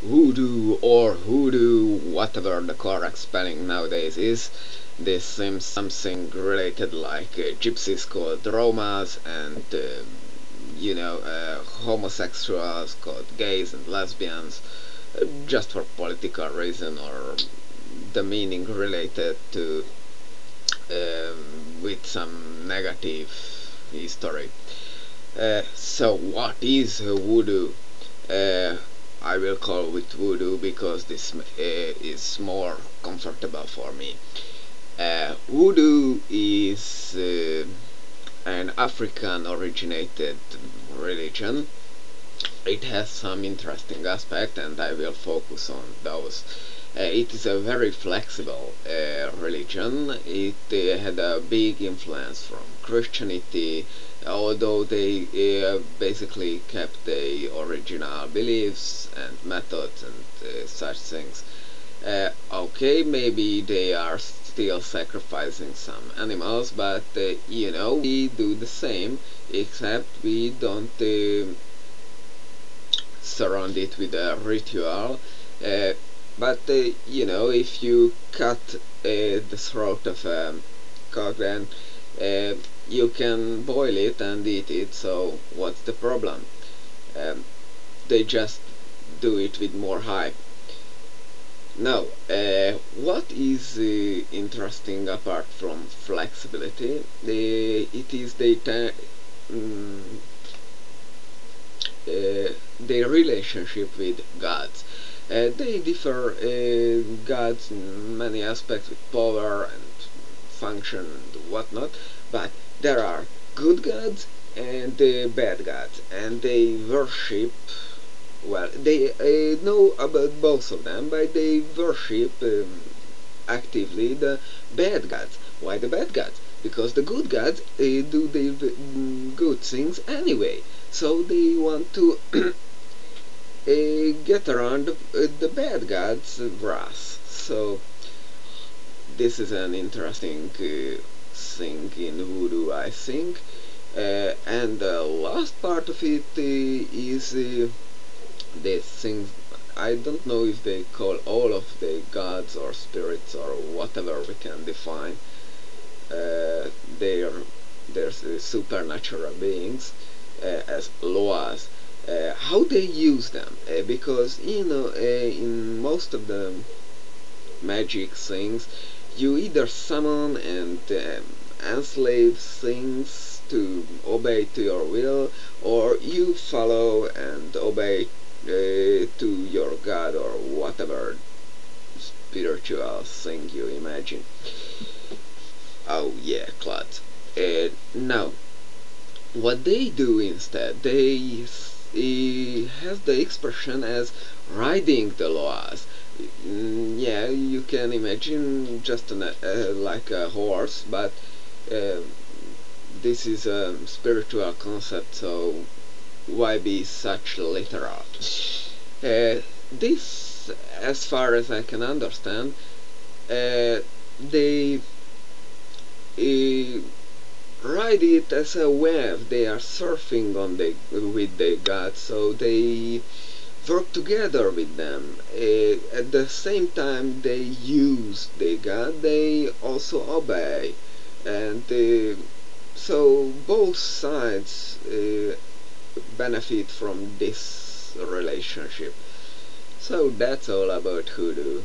voodoo or hoodoo, whatever the correct spelling nowadays is. This seems something related like gypsies called Romas and homosexuals called gays and lesbians, just for political reason or the meaning related to with some negative history. So what is voodoo? Uh, I will call it voodoo because this is more comfortable for me. Voodoo is an African originated religion. It has some interesting aspects and I will focus on those. It is a very flexible religion. It had a big influence from Christianity, although they basically kept the original beliefs and methods and such things. Okay, maybe they are still sacrificing some animals, but we do the same, except we don't surround it with a ritual. Uh, but if you cut the throat of a cock, then uh, you can boil it and eat it. So what's the problem? Um, they just do it with more hype. Now, what is interesting apart from flexibility? It is mm, their relationship with gods. They differ gods in many aspects with power and function and whatnot, but there are good gods and bad gods, and they worship. Well, they know about both of them, but they worship actively the bad gods. Why the bad gods? Because the good gods do the good things anyway. So they want to get around the bad gods' wrath. So this is an interesting thing in voodoo, I think. And the last part of it is this thing. I don't know if they call all of the gods or spirits or whatever we can define. They're supernatural beings as loas. How they use them? Because in most of the magic things, you either summon and enslave things to obey to your will, or you follow and obey to your god or whatever spiritual thing you imagine. Oh yeah, clods. Now, what they do instead, they has the expression as riding the loas. Yeah, you can imagine just like a horse, but uh, this is a spiritual concept, so why be such literal? This, as far as I can understand, they uh, ride it as a wave. They are surfing on the with the gods, so they work together with them. At the same time, they use the god. They also obey, and so both sides benefit from this relationship. So that's all about hoodoo.